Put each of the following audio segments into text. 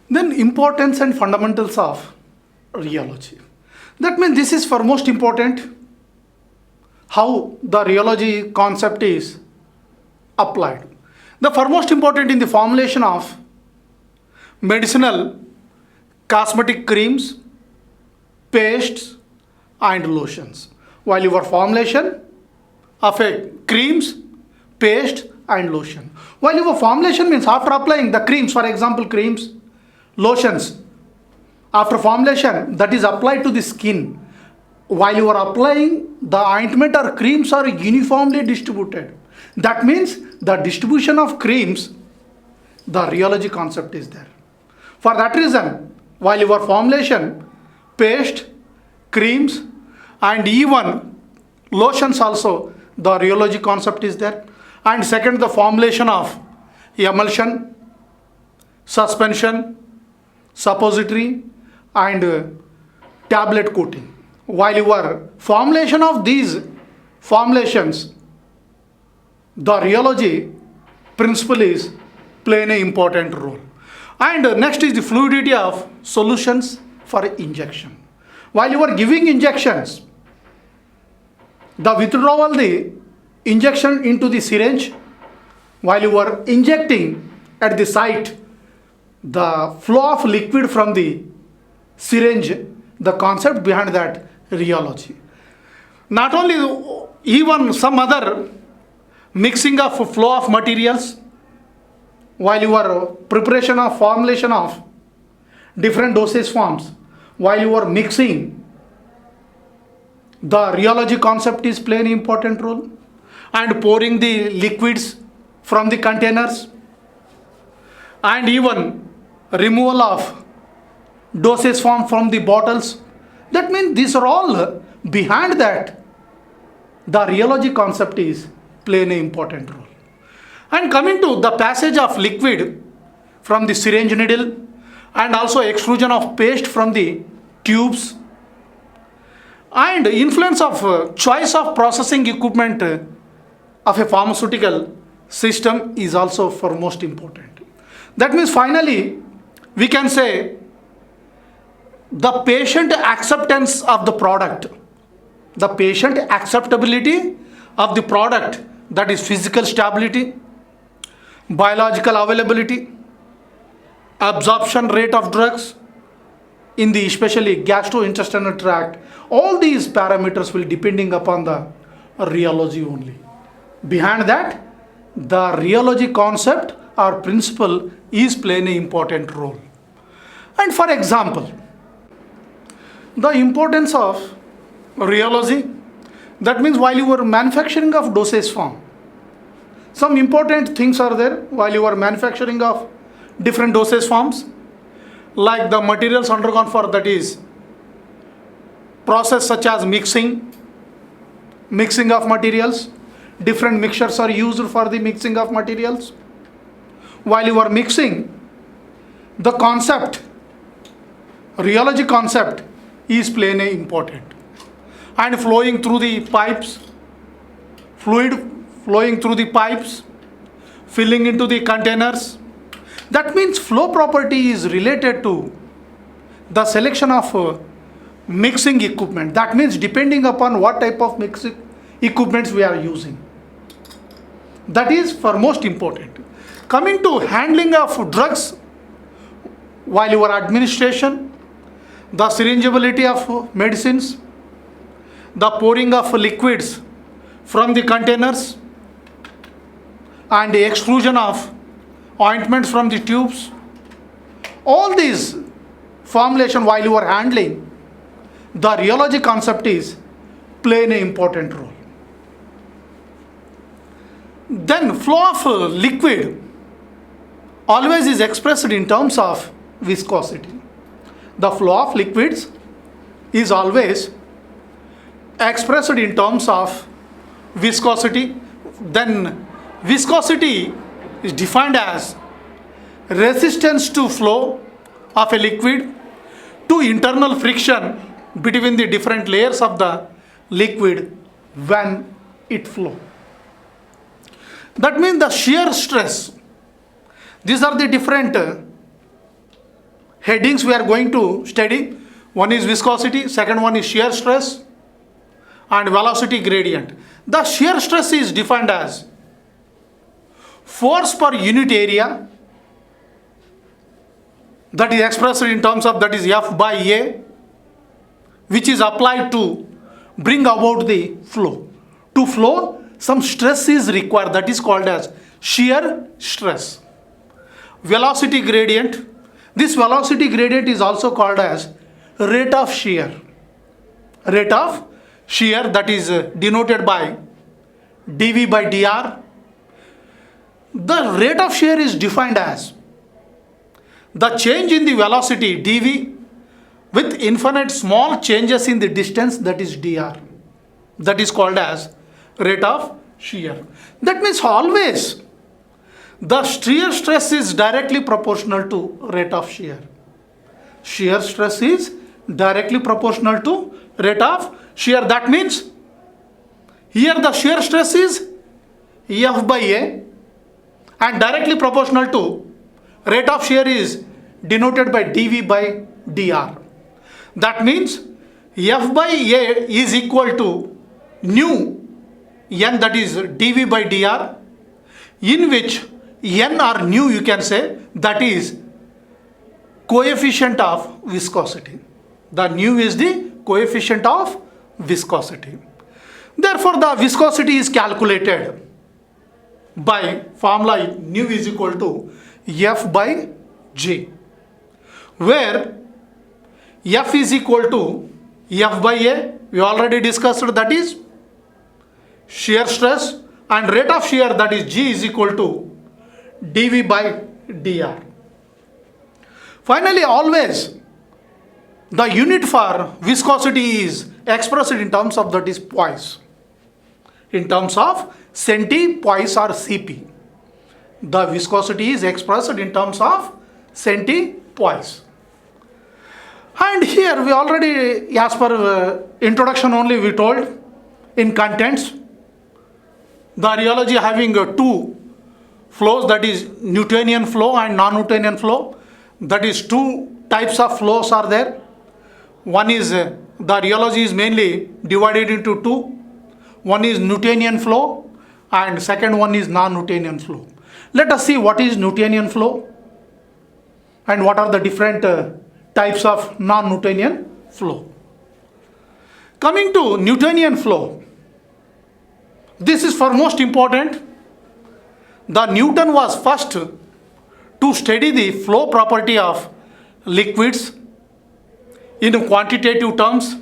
Then importance and fundamentals of rheology. That means this is for most important how the rheology concept is applied. The foremost important in the formulation of medicinal cosmetic creams, pastes and lotions. While your formulation of a creams, paste and lotion. While your formulation means after applying the creams, for example creams, lotions, after formulation that is applied to the skin, while you are applying the ointment or creams are uniformly distributed. That means the distribution of creams, the rheology concept is there. For that reason, while your formulation, paste, creams and even lotions also, the rheology concept is there. And second, the formulation of emulsion, suspension, suppository and tablet coating. While your formulation of these formulations, the rheology principle is playing an important role. And next is the fluidity of solutions for injection. While you are giving injections, the withdrawal the injection into the syringe, while you are injecting at the site, the flow of liquid from the syringe, the concept behind that rheology. Not only even some other mixing of flow of materials, while you are preparation of formulation of different dosage forms, while you are mixing, the rheology concept is playing an important role. And pouring the liquids from the containers and even removal of dosage form from the bottles. That means these are all behind that the rheology concept is playing an important role. And coming to the passage of liquid from the syringe needle and also extrusion of paste from the tubes and influence of choice of processing equipment of a pharmaceutical system is also for most important. That means finally we can say the patient acceptance of the product, the patient acceptability of the product, that is physical stability, biological availability, absorption rate of drugs in the especially gastrointestinal tract. All these parameters will depending upon the rheology only. Behind that, the rheology concept or principle is playing an important role. And for example, the importance of rheology, that means while you are manufacturing of dosage form, some important things are there while you are manufacturing of different dosage forms, like the materials undergone for that is process such as mixing of materials. Different mixtures are used for the mixing of materials. While you are mixing, the concept, rheology concept is playing an important. And flowing through the pipes, fluid flowing through the pipes, filling into the containers. That means flow property is related to the selection of mixing equipment. That means depending upon what type of mixing equipments we are using. That is for most important. Coming to handling of drugs while your administration, the syringeability of medicines, the pouring of liquids from the containers and the exclusion of ointments from the tubes. All these formulation while you are handling, the rheology concept is playing an important role. Then flow of liquid always is expressed in terms of viscosity. The flow of liquids is always expressed in terms of viscosity. Then viscosity is defined as resistance to flow of a liquid to internal friction between the different layers of the liquid when it flows. That means the shear stress. These are the different headings we are going to study. One is viscosity, second one is shear stress and velocity gradient. The shear stress is defined as force per unit area, that is expressed in terms of, that is F by A, which is applied to bring about the flow. To flow, some stress is required, that is called as shear stress. Velocity gradient, this velocity gradient is also called as rate of shear. Rate of shear, that is denoted by dV by dr. The rate of shear is defined as the change in the velocity dV with infinite small changes in the distance, that is dr. That is called as rate of shear. That means always the shear stress is directly proportional to rate of shear. Shear stress is directly proportional to rate of shear. That means here the shear stress is F by A and directly proportional to rate of shear is denoted by dV by dr. That means F by A is equal to nu n, that is dV by dr, in which n or nu you can say, that is coefficient of viscosity. The nu is the coefficient of viscosity. Therefore, the viscosity is calculated by formula nu is equal to F by G, where F is equal to F by A, we already discussed, that is shear stress, and rate of shear, that is G, is equal to dV by dr. Finally, always the unit for viscosity is expressed in terms of, that is poise, in terms of centipoise or Cp. The viscosity is expressed in terms of centipoise. And here we already, as per introduction only, we told in contents, the rheology having two flows, that is Newtonian flow and non-Newtonian flow. That is two types of flows are there. One is, the rheology is mainly divided into two. One is Newtonian flow and second one is non-Newtonian flow. Let us see what is Newtonian flow and what are the different types of non-Newtonian flow. Coming to Newtonian flow, this is for most important. The Newton was first to study the flow property of liquids in quantitative terms.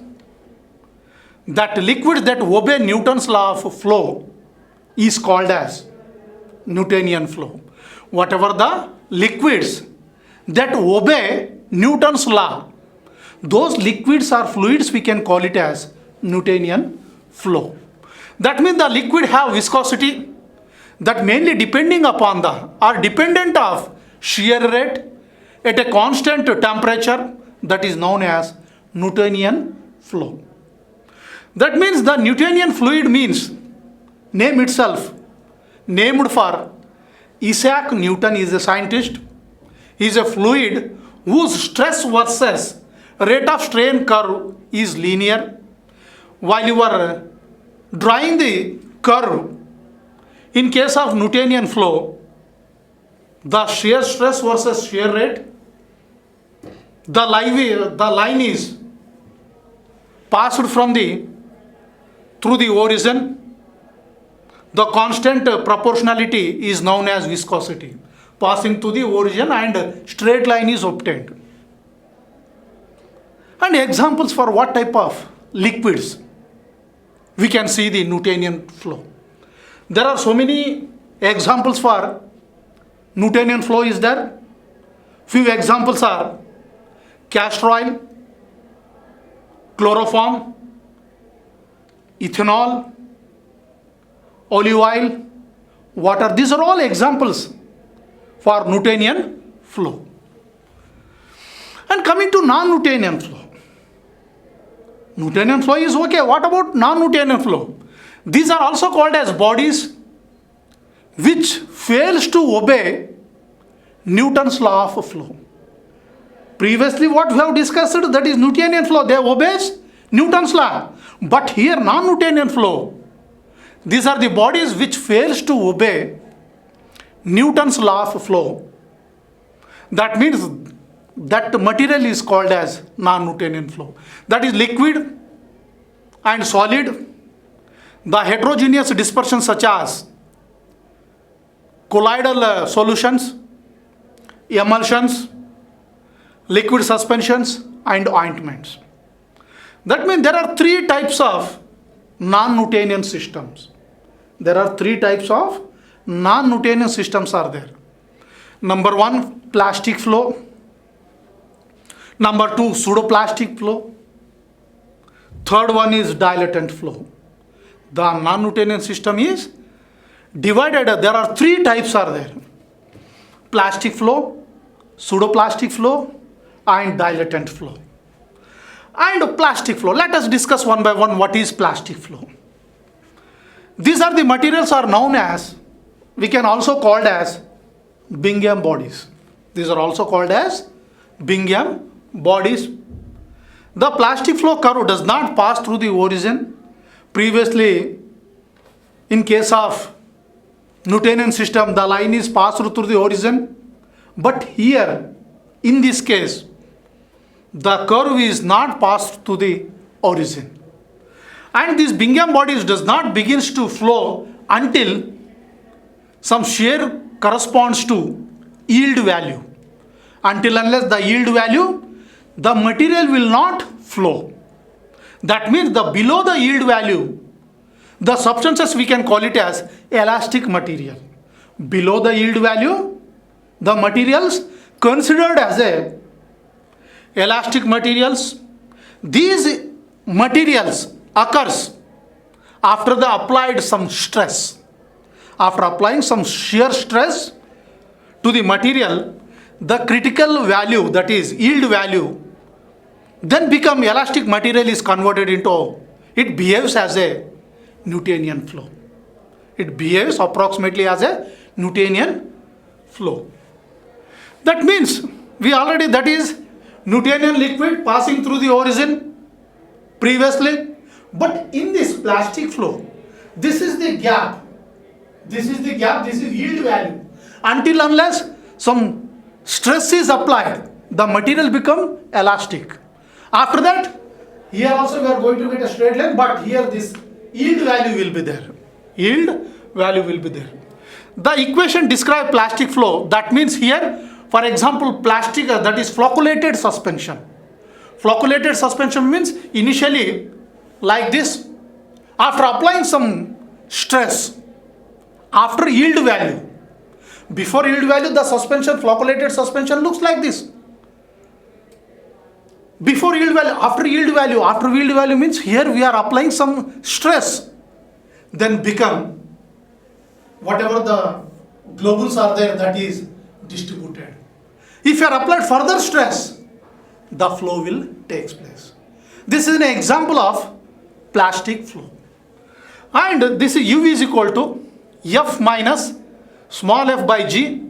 That liquids that obey Newton's law of flow is called as Newtonian flow. Whatever the liquids that obey Newton's law, those liquids or fluids, we can call it as Newtonian flow. That means the liquid have viscosity that mainly depending upon the or dependent of shear rate at a constant temperature, that is known as Newtonian flow. That means the Newtonian fluid means name itself named for Isaac Newton is a scientist. He is a fluid whose stress versus rate of strain curve is linear. While you are drawing the curve, in case of Newtonian flow, the shear stress versus shear rate, the line is passed through the origin. The constant proportionality is known as viscosity, passing to the origin, and straight line is obtained. And examples for what type of liquids we can see the Newtonian flow. There are so many examples for Newtonian flow is there. Few examples are castor oil, chloroform, ethanol, olive oil, water. These are all examples for Newtonian flow. And coming to non-Newtonian flow. Newtonian flow is okay. What about non-Newtonian flow? These are also called as bodies which fails to obey Newton's law of flow. Previously what we have discussed, that is Newtonian flow, they obeys Newton's law. But here non-Newtonian flow, these are the bodies which fails to obey Newton's law of flow. That means that material is called as non-Newtonian flow. That is liquid and solid, the heterogeneous dispersion such as colloidal solutions, emulsions, liquid suspensions and ointments. That means there are three types of non-Newtonian systems. There are three types of non-Newtonian systems are there. Number one, plastic flow. Number two, pseudoplastic flow. Third one is dilatant flow. The non-Newtonian system is divided. There are three types are there. Plastic flow, pseudoplastic flow and dilatant flow. And plastic flow. Let us discuss one by one what is plastic flow. These are the materials are known as, we can also called as Bingham bodies. These are also called as Bingham bodies. The plastic flow curve does not pass through the origin. Previously, in case of Newtonian system, the line is passed through the origin. But here, in this case, the curve is not passed to the origin. And these Bingham bodies does not begins to flow until some shear corresponds to yield value. Until unless the yield value, the material will not flow. That means the below the yield value, the substances we can call it as elastic material. Below the yield value, the materials considered as a elastic materials. These materials occurs after the applied some stress. After applying some shear stress to the material, the critical value, that is yield value, then become elastic material is converted into, it behaves as a Newtonian flow. It behaves approximately as a Newtonian flow. That means we already, that is Newtonian liquid passing through the origin previously. But in this plastic flow, this is the gap. This is the gap, this is yield value. Until unless some stress is applied, the material become elastic. After that, here also we are going to get a straight line, but here this yield value will be there. Yield value will be there. The equation describe plastic flow. That means here, for example, plastic, that is flocculated suspension. Flocculated suspension means initially like this. After applying some stress, after yield value, before yield value, the suspension, flocculated suspension looks like this. Before yield value, after yield value means here we are applying some stress. Then become whatever the globules are there, that is distributed. If you are applied further stress, the flow will take place. This is an example of plastic flow. And this is U is equal to F minus small f by G